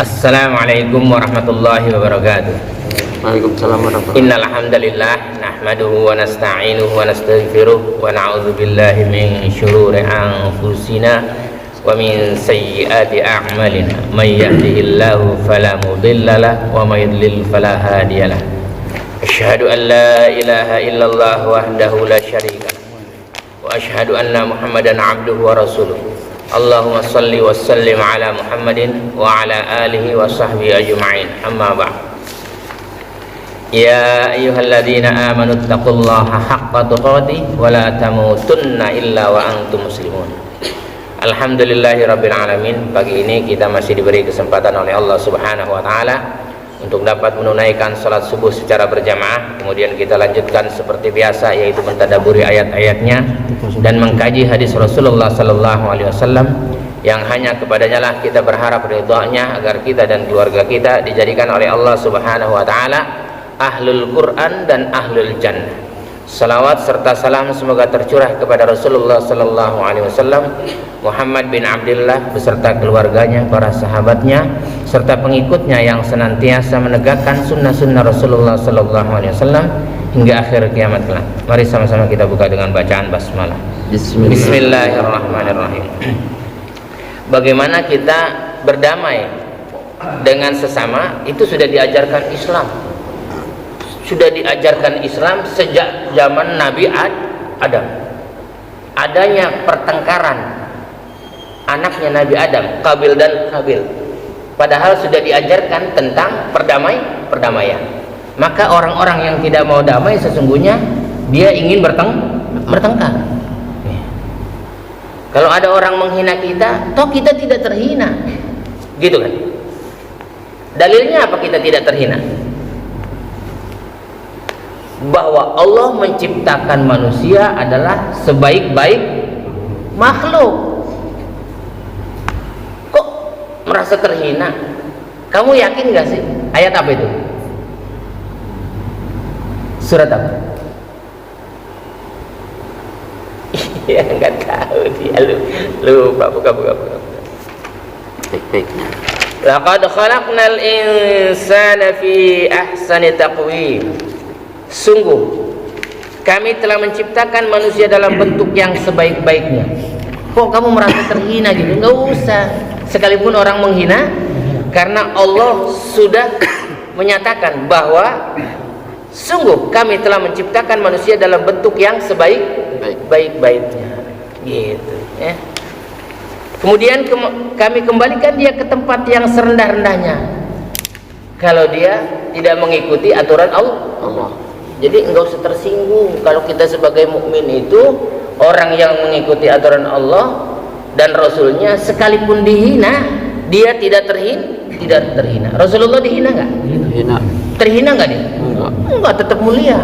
Assalamualaikum warahmatullahi wabarakatuh. Waalaikumsalam warahmatullahi wabarakatuh. Innal hamdalillah nahmaduhu wa nasta'inuhu wa nastaghfiruh wa na'udzu billahi min syururi anfusina wa min sayyiati a'malina. May yahdihillahu fala mudilla lahu wa may yudlil fala hadiya lahu. Asyhadu an la ilaha illallah wahdahu la syarika lahu wa asyhadu anna Muhammadan 'abduhu wa rasuluh. Allahumma salli wa sallim ala Muhammadin wa ala alihi wa sahbihi ajma'in. Amma ba'd. Ya ayyuhalladzina amanu taqullaha haqqa tuqatih wa la tamutunna illa wa antum muslimun. Alhamdulillahirabbil alamin. Pagi ini kita masih diberi kesempatan oleh Allah Subhanahu wa taala untuk dapat menunaikan salat subuh secara berjamaah. Kemudian kita lanjutkan seperti biasa, yaitu mentadaburi ayat-ayatnya dan mengkaji hadis Rasulullah sallallahu alaihi wasallam yang hanya kepadanya lah kita berharap ridha-Nya agar kita dan keluarga kita dijadikan oleh Allah Subhanahu wa taala ahlul Quran dan ahlul jannah. Salawat serta salam semoga tercurah kepada Rasulullah sallallahu alaihi wasallam, Muhammad bin Abdullah beserta keluarganya, para sahabatnya serta pengikutnya yang senantiasa menegakkan sunnah-sunnah Rasulullah sallallahu alaihi wasallam hingga akhir kiamat kelak. Mari sama-sama kita buka dengan bacaan basmalah. Bismillahirrahmanirrahim. Bagaimana kita berdamai dengan sesama itu sudah diajarkan Islam. Sudah diajarkan Islam sejak zaman Nabi Adam. Adanya pertengkaran anaknya Nabi Adam, Qabil dan Habil, padahal sudah diajarkan tentang perdamaian. Maka orang-orang yang tidak mau damai sesungguhnya dia ingin bertengkar. Kalau ada orang menghina kita, toh kita tidak terhina, gitu kan? Dalilnya apa kita tidak terhina? Bahwa Allah menciptakan manusia adalah sebaik-baik makhluk. Kok merasa terhina? Kamu yakin gak sih? Ayat apa itu? Surat apa? Iya, nggak tahu dia, lupa. Baik. Laqad khalaqnal insana fi ahsani taqwim. Sungguh kami telah menciptakan manusia dalam bentuk yang sebaik-baiknya. Kok kamu merasa terhina gitu? Nggak usah. Sekalipun orang menghina, karena Allah sudah menyatakan bahwa sungguh kami telah menciptakan manusia dalam bentuk yang sebaik-baiknya. Gitu ya. Kemudian kami kembalikan dia ke tempat yang serendah-rendahnya kalau dia tidak mengikuti aturan Allah. Jadi enggak usah tersinggung kalau kita sebagai mukmin itu orang yang mengikuti aturan Allah dan Rasulnya, sekalipun dihina dia tidak terhina. Rasulullah dihina nggak? Terhina nggak dia? Enggak, tetap mulia.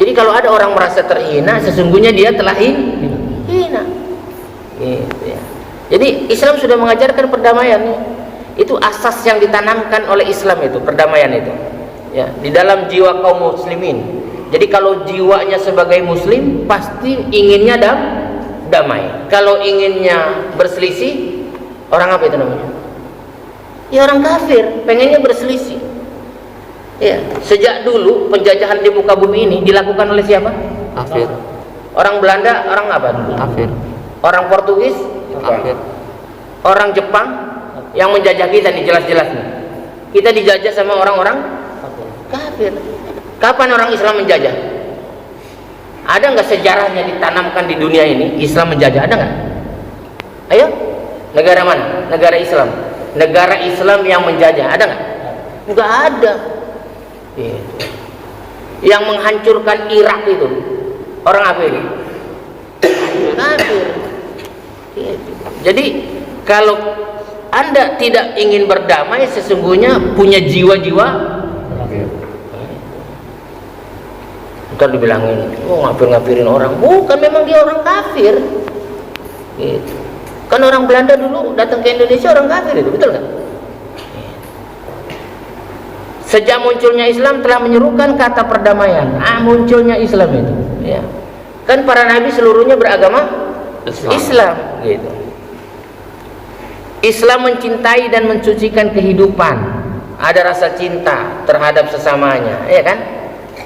Jadi kalau ada orang merasa terhina, sesungguhnya dia telah hina. Gitu ya. Jadi Islam sudah mengajarkan perdamaian. Itu asas yang ditanamkan oleh Islam, itu perdamaian itu. Ya, di dalam jiwa kaum muslimin. Jadi kalau jiwanya sebagai muslim pasti inginnya damai. Kalau inginnya berselisih, orang apa itu namanya? Ya orang kafir, pengennya berselisih. Ya, sejak dulu penjajahan di muka bumi ini dilakukan oleh siapa? Kafir. Orang Belanda, orang apa dulu? Kafir. Orang Portugis? Kafir. Orang Jepang yang menjajah kita nih, jelas-jelasnya. Kita dijajah sama orang-orang kafir. Kapan orang Islam menjajah? Ada nggak sejarahnya ditanamkan di dunia ini Islam menjajah? Ada nggak? Ayo, negara mana? Negara Islam. Negara Islam yang menjajah ada nggak? Nggak ada. Yang menghancurkan Irak itu orang apa ini? Kafir. Jadi kalau Anda tidak ingin berdamai, sesungguhnya punya jiwa-jiwa. Ntar dibilangin, ngafir-ngafirin orang. Bukan, memang dia orang kafir. Gitu. Kan orang Belanda dulu datang ke Indonesia orang kafir itu, betul kan? Sejak munculnya Islam telah menyerukan kata perdamaian. Munculnya Islam itu. Ya. Kan para nabi seluruhnya beragama Islam gitu. Islam mencintai dan mensucikan kehidupan. Ada rasa cinta terhadap sesamanya, ya kan?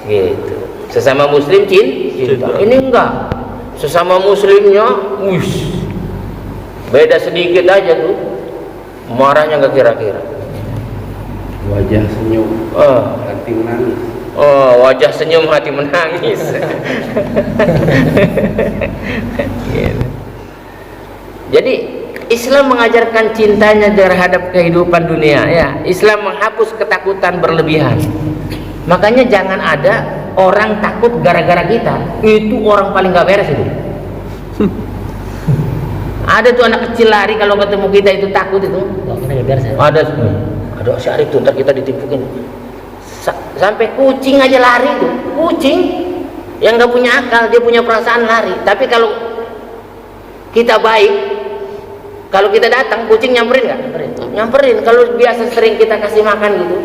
Gitu. Sesama muslim cinta. Ini enggak. Sesama muslimnya, beda sedikit aja tuh, marahnya nggak kira-kira. Wajah senyum, hati menangis. Oh, wajah senyum hati menangis. Gitu. Jadi Islam mengajarkan cintanya terhadap kehidupan dunia, ya. Islam menghapus ketakutan berlebihan. Makanya jangan ada orang takut gara-gara kita. Itu orang paling gak beres itu. Ada tuh anak kecil lari kalau ketemu kita itu takut itu. Ada si Arif tuh, ntar kita ditimpukin. Sampai kucing aja lari tuh. Kucing yang gak punya akal, dia punya perasaan lari. Tapi kalau kita baik, kalau kita datang, kucing nyamperin nggak? Nyamperin. Kalau biasa sering kita kasih makan gitu,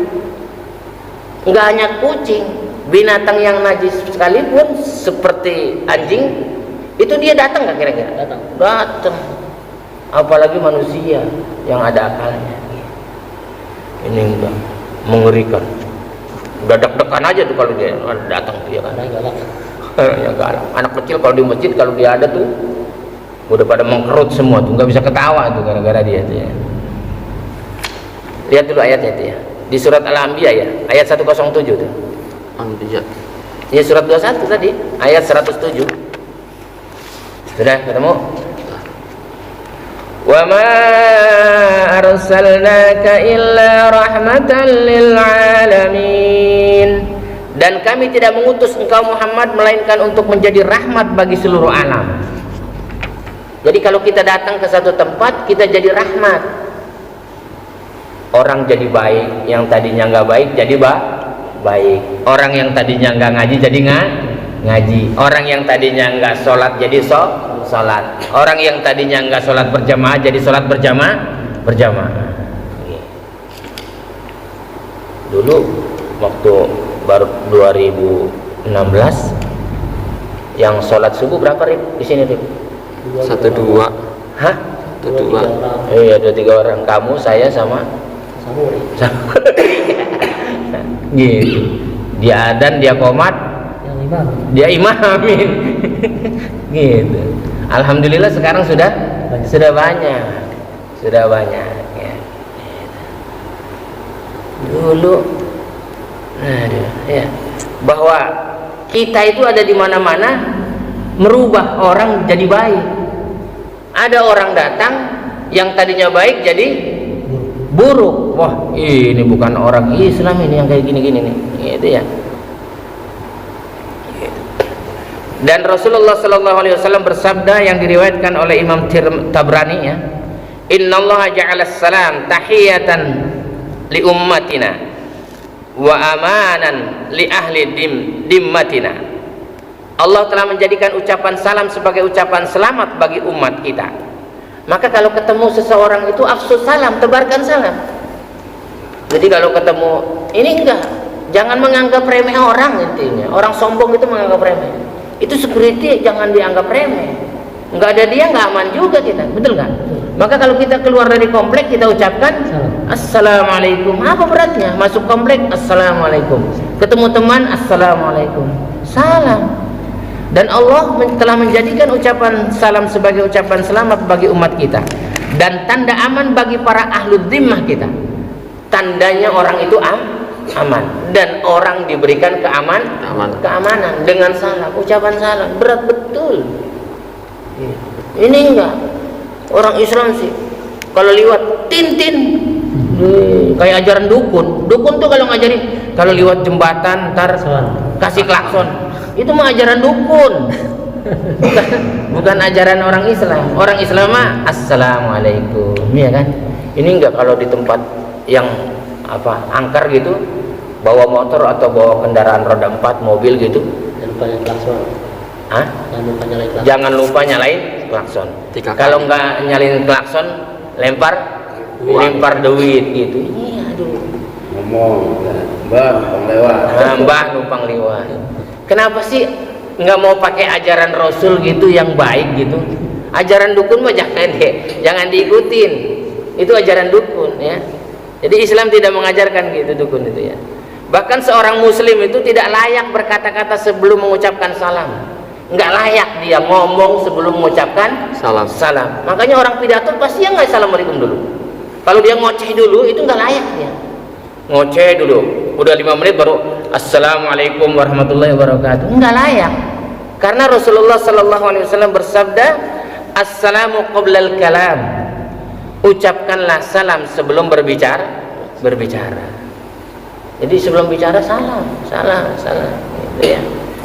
nggak hanya kucing, binatang yang najis sekalipun seperti anjing, itu dia datang nggak kira-kira? Datang. Apalagi manusia yang ada akalnya. Ini enggak, mengerikan. Udah deg-degan aja tuh kalau dia datang, dia kan. Ya galak. Anak kecil kalau di masjid kalau dia ada tuh udah pada mengkerut semua tuh, nggak bisa ketawa tuh gara-gara dia tuh ya. Lihat dulu ayatnya itu ya, di surat Al-Anbiya ya, ayat 107 tuh. Anbiya. Ya surat 21 tadi, ayat 107. Sudah ketemu? Wa ma arsalnaka illa rahmatan lil alamin. Dan kami tidak mengutus engkau Muhammad melainkan untuk menjadi rahmat bagi seluruh alam. Jadi kalau kita datang ke satu tempat, kita jadi rahmat. Orang jadi baik, yang tadinya nggak baik jadi baik. Orang yang tadinya nggak ngaji jadi ngaji. Orang yang tadinya nggak sholat jadi sholat. Orang yang tadinya nggak sholat berjamaah jadi sholat berjamaah. Dulu waktu baru 2016, yang sholat subuh berapa Rip? Di sini Rip? 1-2. Hah? 1-2. Iya, 2-3 orang. Kamu, saya sama gitu. Dia adzan, dia qomat, dia imamin. Gitu. Alhamdulillah sekarang sudah banyak. Ya. Dulu ya, bahwa kita itu ada di mana-mana merubah orang jadi baik. Ada orang datang yang tadinya baik jadi buruk. Wah, ini bukan orang Islam ini yang kayak gini-gini nih. Gitu ya. Dan Rasulullah sallallahu alaihi wasallam bersabda yang diriwayatkan oleh Imam Tabrani ya, "Innallaha ja'ala as-salam tahiyatan li ummatina wa amanan li ahli dimmatina." Allah telah menjadikan ucapan salam sebagai ucapan selamat bagi umat kita. Maka kalau ketemu seseorang itu afsus salam, tebarkan salam. Jadi kalau ketemu ini enggak, jangan menganggap remeh orang intinya. Orang sombong itu menganggap remeh. Itu security jangan dianggap remeh. Enggak ada dia enggak aman juga kita, betul enggak? Maka kalau kita keluar dari komplek kita ucapkan assalamualaikum. Apa beratnya? Masuk komplek assalamualaikum. Ketemu teman assalamualaikum. Salam. Dan Allah telah menjadikan ucapan salam sebagai ucapan selamat bagi umat kita dan tanda aman bagi para ahlud dhimmah kita. Tandanya orang itu aman dan orang diberikan keamanan dengan salam, ucapan salam. Berat betul. Ini enggak orang Islam sih kalau liwat tintin kayak ajaran dukun tuh kalau ngajarin kalau liwat jembatan ntar kasih klakson. Itu mah ajaran dukun, bukan ajaran orang Islam. Orang Islam mah assalamualaikum, ya kan? Ini enggak kalau di tempat yang angker gitu, bawa motor atau bawa kendaraan roda 4 mobil gitu. Jangan lupa nyalain klakson. Kalau nggak nyalain klakson, lempar duit gitu. Iya, aduh. Ngomong, Mbah numpang lewat. Kenapa sih nggak mau pakai ajaran Rasul gitu yang baik gitu? Ajaran dukun mah jangan diikutin. Itu ajaran dukun ya. Jadi Islam tidak mengajarkan gitu dukun itu ya. Bahkan seorang muslim itu tidak layak berkata-kata sebelum mengucapkan salam. Enggak layak dia ngomong sebelum mengucapkan salam. Makanya orang pidato pasti nggak assalamualaikum dulu. Kalau dia ngoceh dulu itu nggak layak dia. Ngoceh dulu. Udah 5 menit baru assalamualaikum warahmatullahi wabarakatuh. Enggak layak. Karena Rasulullah sallallahu alaihi wasallam bersabda, "Assalamu qablal kalam." Ucapkanlah salam sebelum berbicara. Jadi sebelum bicara salam. Gitu ya.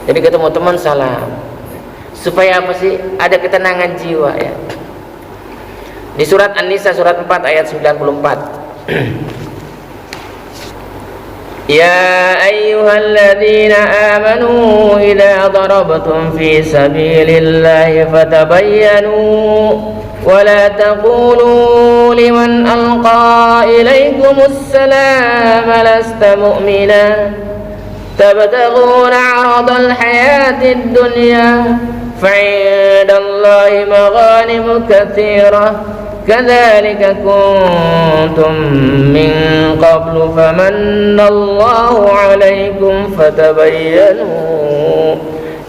Jadi ketemu teman salam. Supaya apa sih? Ada ketenangan jiwa ya. Di surat An-Nisa surat 4 ayat 94. Ya ayyuhalladzina amanu idza darabtum fi sabilillahi fatabayyanu wa la taqulu liman alqa ilaykumus salama lasta mu'mina tabtaghuna 'aradal hayatid dunya fa'indallahi maghanimu katsirah kadzalika kuntum min qablu famannallahu 'alaikum fatabayyanu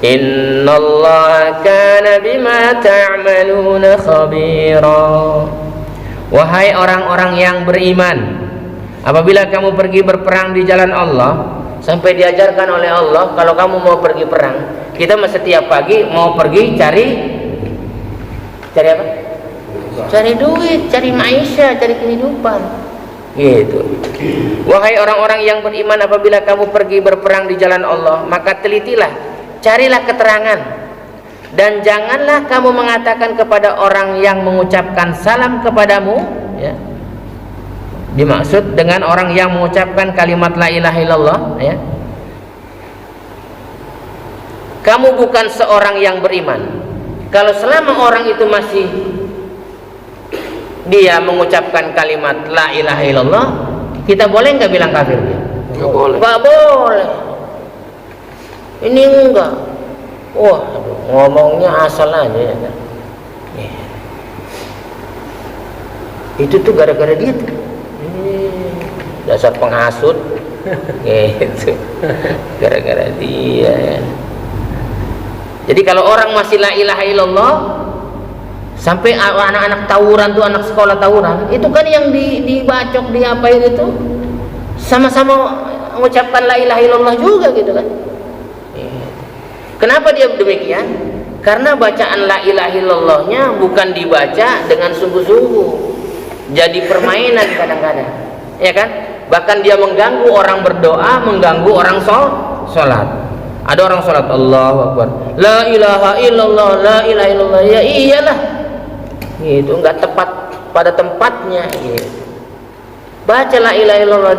innallaha kana bima ta'maluna khabira. Wahai orang-orang yang beriman, apabila kamu pergi berperang di jalan Allah, sampai diajarkan oleh Allah kalau kamu mau pergi perang, kita setiap pagi mau pergi cari apa? Cari duit, cari maisha, cari kehidupan gitu. Wahai orang-orang yang beriman, apabila kamu pergi berperang di jalan Allah, maka telitilah, carilah keterangan, dan janganlah kamu mengatakan kepada orang yang mengucapkan salam kepadamu ya. Dimaksud dengan orang yang mengucapkan kalimat la ilaha illallah ya. Kamu bukan seorang yang beriman. Kalau selama orang itu masih dia mengucapkan kalimat la ilaha illallah, kita boleh nggak bilang kafir dia? Nggak boleh. Ini enggak. Wah, ngomongnya asal aja ya. Itu tuh gara-gara dia tuh. Dasar penghasut gitu. Gara-gara dia ya. Jadi kalau orang masih la ilaha illallah, sampai anak-anak tawuran tuh, anak sekolah tawuran, itu kan yang dibacok, diapain itu sama-sama mengucapkan la ilaha illallah juga gitu kan. Kenapa dia demikian? Karena bacaan la ilaha illallahnya bukan dibaca dengan sungguh-sungguh, jadi permainan kadang-kadang ya kan. Bahkan dia mengganggu orang berdoa, mengganggu orang sholat. Ada orang sholat Allahu Akbar, la ilaha illallah, la ilaha illallah, ya iyalah gitu, nggak tepat pada tempatnya gitu. Baca la ilaha illallah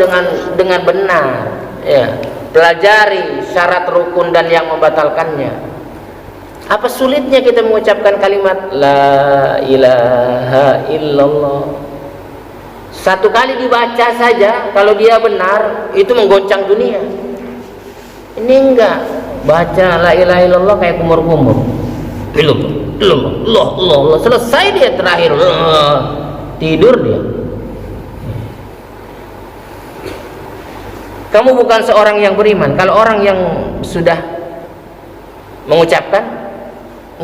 dengan benar ya. Pelajari syarat rukun dan yang membatalkannya. Apa sulitnya kita mengucapkan kalimat la ilaha illallah? Satu kali dibaca saja, kalau dia benar itu menggoncang dunia. Ini enggak, baca la ilaha illallah kayak kumur-kumur. Allah, selesai dia terakhir tidur dia. Kamu bukan seorang yang beriman. Kalau orang yang sudah mengucapkan,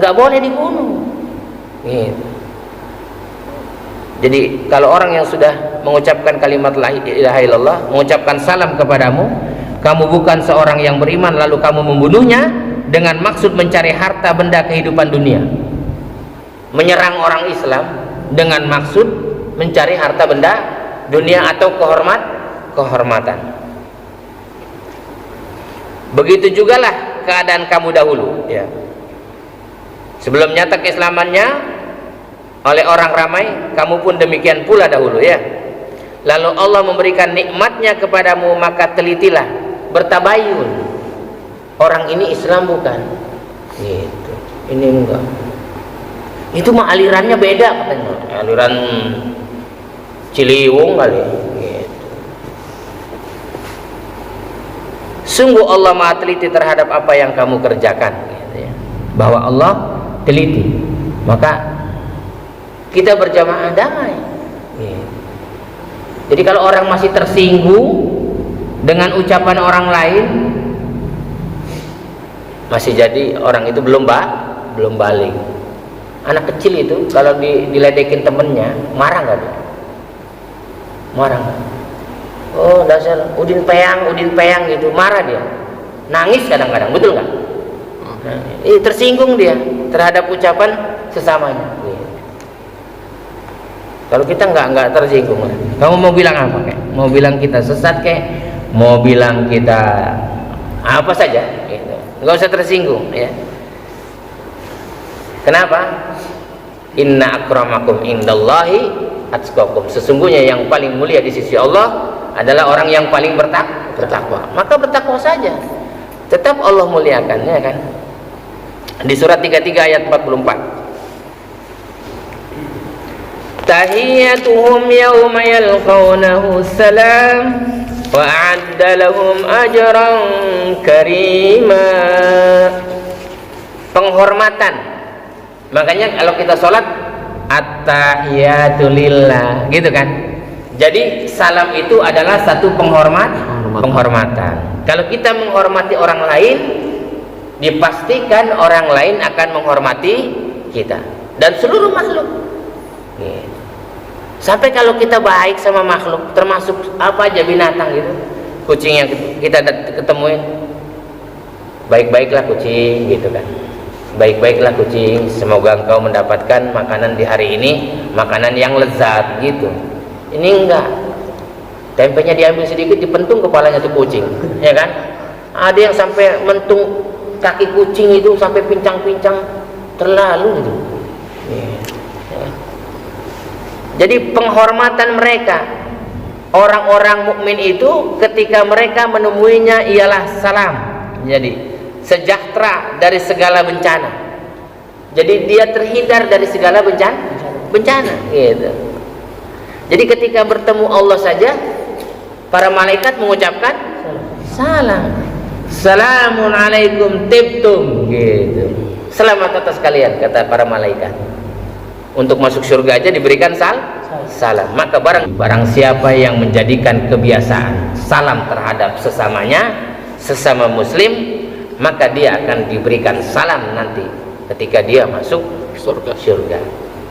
nggak boleh dibunuh gitu. Jadi kalau orang yang sudah mengucapkan kalimat la ilaha illallah, mengucapkan salam kepadamu, kamu bukan seorang yang beriman, lalu kamu membunuhnya dengan maksud mencari harta benda kehidupan dunia. Menyerang orang Islam dengan maksud mencari harta benda dunia atau kehormatan. Begitu jugalah keadaan kamu dahulu ya. Sebelum nyata keislamannya oleh orang ramai, kamu pun demikian pula dahulu ya. Lalu Allah memberikan nikmatnya kepadamu, maka telitilah, bertabayun, orang ini Islam bukan gitu, ini enggak, itu mah alirannya beda katanya, aliran Ciliwung kali gitu. Sungguh Allah maha teliti terhadap apa yang kamu kerjakan gitu ya. Bahwa Allah teliti, maka kita berjamaah damai, Ya. Jadi kalau orang masih tersinggung dengan ucapan orang lain, masih jadi orang itu belum balik. Anak kecil itu kalau diledekin temennya, marah nggak dia? Marah nggak? Oh dasar udin peyang gitu, marah dia, nangis kadang-kadang, betul nggak? Tersinggung dia terhadap ucapan sesamanya. Kalau kita nggak tersinggung, kamu mau bilang apa kek? Mau bilang kita sesat kek? Mau bilang kita apa saja? Gitu. Nggak usah tersinggung, ya. Kenapa? Inna akramakum indallahi atqakum. Sesungguhnya yang paling mulia di sisi Allah adalah orang yang paling bertakwa. Maka bertakwa saja. Tetap Allah muliakan, ya kan? Di surat 33 ayat 44. Tahiyyatuhum yawma yalqawnahu salam wa a'adda lahum ajran karima. Penghormatan. Makanya kalau kita sholat at-tahiyatu lillah, gitu kan? Jadi salam itu adalah satu penghormatan. Kalau kita menghormati orang lain, dipastikan orang lain akan menghormati kita dan seluruh makhluk. Sampai kalau kita baik sama makhluk, termasuk apa aja binatang gitu, kucing yang kita ketemuin, baik-baiklah kucing, gitu kan? Baik-baiklah kucing, semoga engkau mendapatkan makanan di hari ini, makanan yang lezat, gitu. Ini enggak, tempenya diambil sedikit, dipentung kepalanya tuh kucing, ya kan? Ada yang sampai mentung kaki kucing itu sampai pincang-pincang, terlalu gitu. Jadi penghormatan mereka, orang-orang mukmin itu ketika mereka menemuinya ialah salam. Jadi sejahtera dari segala bencana. Jadi dia terhindar dari segala bencana, gitu. Jadi ketika bertemu Allah saja, para malaikat mengucapkan salam. Salamun alaikum tibtum, gitu. Selamat atas kalian, kata para malaikat. Untuk masuk surga aja diberikan salam. Maka barang siapa yang menjadikan kebiasaan salam terhadap sesama muslim, maka dia akan diberikan salam nanti ketika dia masuk surga.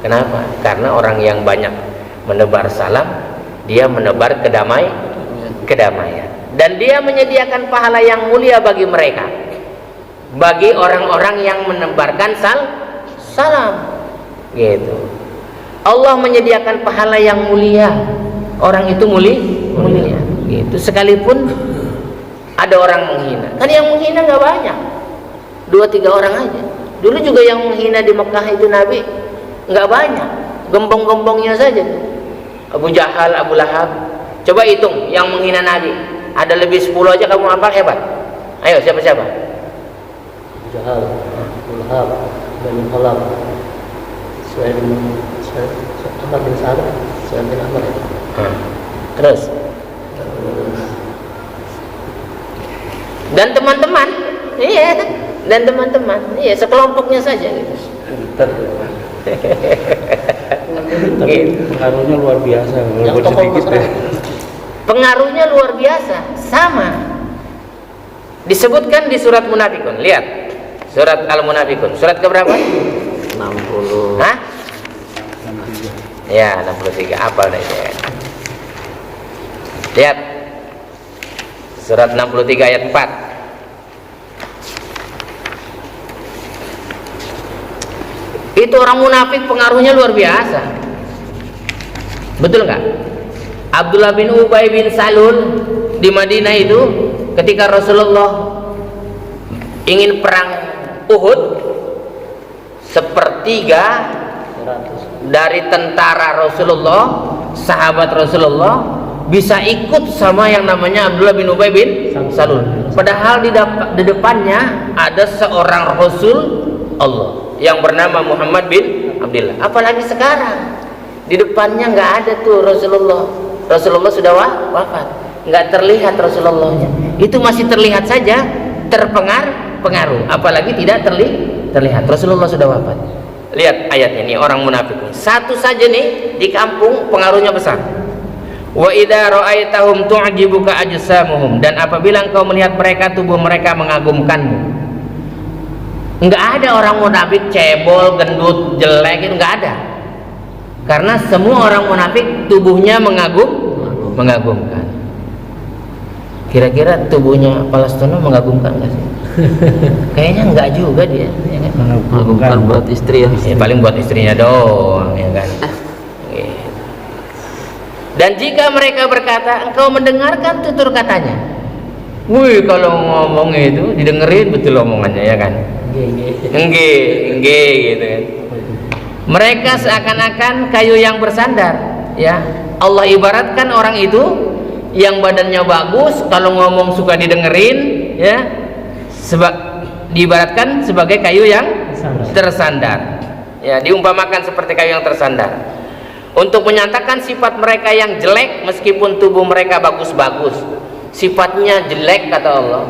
Kenapa? Karena orang yang banyak menebar salam, dia menebar kedamaian, dan dia menyediakan pahala yang mulia bagi mereka, bagi orang-orang yang menebarkan salam, gitu. Allah menyediakan pahala yang mulia, orang itu mulia, gitu. Sekalipun ada orang menghina, kan yang menghina nggak banyak, 2-3 orang aja. Dulu juga yang menghina di Mekah itu Nabi nggak banyak, gembong-gembongnya saja, Abu Jahal, Abu Lahab. Coba hitung yang menghina Nabi, ada lebih 10 aja kamu hafal, hebat. Ayo, siapa-siapa? Abu Jahal, Abu Lahab, Bani Khalaf, Suhaib bin Sa'ad, Suhaib bin Amr. Terus dan teman-teman, sekelompoknya saja gitu. Tapi pengaruhnya luar biasa, walaupun sedikit ya. Pengaruhnya luar biasa, sama. Disebutkan di surat Munafikun. Lihat, surat Al-Munafikun. Surat keberapa? 60. Hah? Ya, 63. Apa dah itu? Lihat. Surat 63 ayat 4. Itu orang munafik pengaruhnya luar biasa. Betul nggak? Abdullah bin Ubay bin Salul di Madinah itu ketika Rasulullah ingin perang Uhud, sepertiga dari tentara Rasulullah, sahabat Rasulullah bisa ikut sama yang namanya Abdullah bin Ubay bin Salul. Padahal di depannya ada seorang Rasul Allah yang bernama Muhammad bin Abdullah. Apalagi sekarang di depannya nggak ada tuh Rasulullah. Rasulullah sudah wafat, nggak terlihat Rasulullahnya. Itu masih terlihat saja terpengaruh, apalagi tidak terlihat Rasulullah sudah wafat. Lihat ayatnya nih, orang munafik nih. Satu saja nih di kampung pengaruhnya besar. Wa idza ra'aitahum tu'jibuka ajsamuhum, dan apabila engkau melihat mereka tubuh mereka mengagumkanmu. Enggak ada orang munafik cebol, gendut, jelek, itu enggak ada. Karena semua orang munafik tubuhnya mengagumkan. Kira-kira tubuhnya Palestina mengagumkan enggak sih? Kayaknya enggak juga dia, ya kan? Bukan buat istri ya. Ya, paling buat istrinya doang, ya kan? Gitu. Dan jika mereka berkata, engkau mendengarkan tutur katanya. Wih, kalau ngomong itu didengerin betul omongannya, ya kan? Enggak gitu kan. Mereka seakan-akan kayu yang bersandar, ya. Allah ibaratkan orang itu yang badannya bagus, kalau ngomong suka didengerin, ya. Diibaratkan sebagai kayu yang tersandar. Ya, diumpamakan seperti kayu yang tersandar. Untuk menyatakan sifat mereka yang jelek, meskipun tubuh mereka bagus-bagus, sifatnya jelek kata Allah.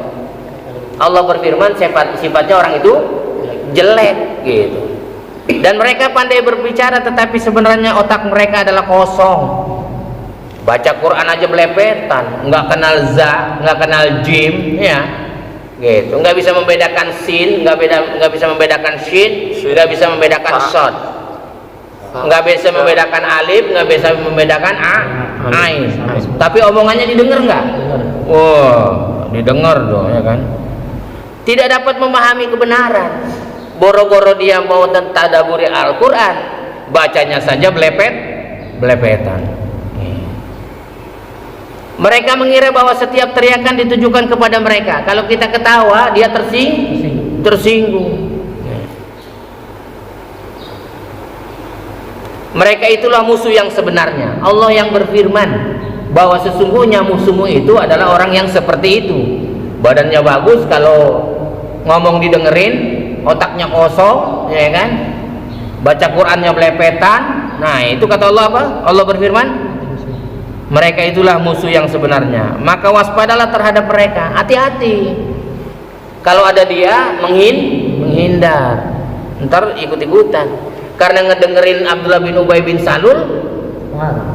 Allah berfirman sifatnya orang itu jelek gitu. Dan mereka pandai berbicara, tetapi sebenarnya otak mereka adalah kosong. Baca Quran aja belepetan, nggak kenal za, nggak kenal jim, ya. Gitu, nggak bisa membedakan sin, nggak bisa membedakan shin, nggak bisa membedakan shad, nggak bisa membedakan alif, nggak bisa membedakan ain. Tapi omongannya didengar nggak? Wow, didengar dong, ya kan? Tidak dapat memahami kebenaran. Boro-boro dia mau tadaburi Al-Quran, bacanya saja belepetan. Mereka mengira bahwa setiap teriakan ditujukan kepada mereka. Kalau kita ketawa, dia tersinggung. Mereka itulah musuh yang sebenarnya. Allah yang berfirman bahwa sesungguhnya musuhmu itu adalah orang yang seperti itu. Badannya bagus, kalau ngomong didengerin, otaknya kosong, ya kan? Baca Qur'annya belepetan. Nah, itu kata Allah apa? Allah berfirman, mereka itulah musuh yang sebenarnya. Maka waspadalah terhadap mereka. Hati-hati. Kalau ada dia menghindar. Ntar ikut-ikutan. Karena ngedengerin Abdullah bin Ubay bin Salul,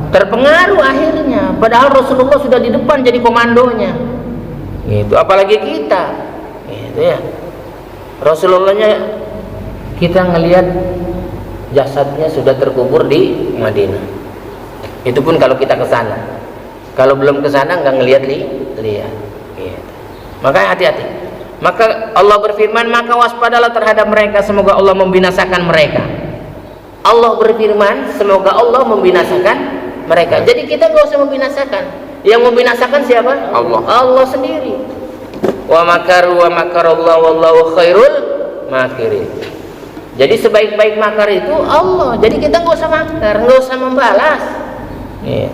terpengaruh akhirnya. Padahal Rasulullah sudah di depan jadi komandonya. Gitu. Apalagi kita. Gitu ya. Rasulullahnya kita ngelihat jasadnya sudah terkubur di Madinah. Itu pun kalau kita ke sana. Kalau belum ke sana nggak ngelihat lihat. Gitu. Maka hati-hati. Maka Allah berfirman, maka waspadalah terhadap mereka, semoga Allah membinasakan mereka. Allah berfirman, semoga Allah membinasakan mereka. Jadi kita nggak usah membinasakan. Yang membinasakan siapa? Allah sendiri. Wa makaru wa makarallahu wallahu khairul makirin. Jadi sebaik-baik makar itu Allah. Jadi kita nggak usah makar, nggak usah membalas. Ya.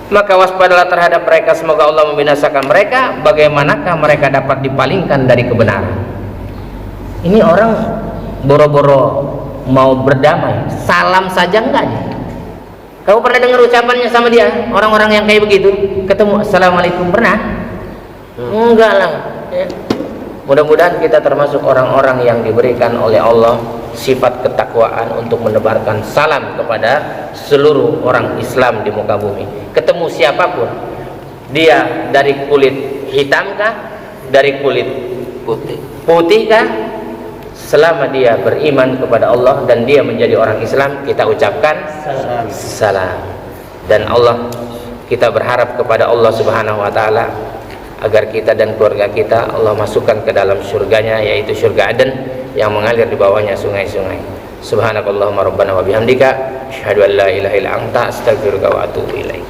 Maka waspadalah terhadap mereka, semoga Allah membinasakan mereka. Bagaimanakah mereka dapat dipalingkan dari kebenaran? Ini orang boro-boro mau berdamai, salam saja enggak nih. Kamu pernah dengar ucapannya sama dia? Orang-orang yang kayak begitu ketemu assalamualaikum, pernah? Enggak lah, ya. Mudah-mudahan kita termasuk orang-orang yang diberikan oleh Allah sifat ketakwaan untuk menebarkan salam kepada seluruh orang Islam di muka bumi. Ketemu siapapun, dia dari kulit hitamkah, dari kulit putihkah, selama dia beriman kepada Allah dan dia menjadi orang Islam, kita ucapkan salam. Dan Allah, kita berharap kepada Allah Subhanahu wa taala agar kita dan keluarga kita Allah masukkan ke dalam surganya, yaitu surga Aden yang mengalir di bawahnya sungai-sungai. Subhanakallahumma rabbana wa bihamdika asyhadu an la ilaha illa anta astaghfiruka wa atubu ilaik.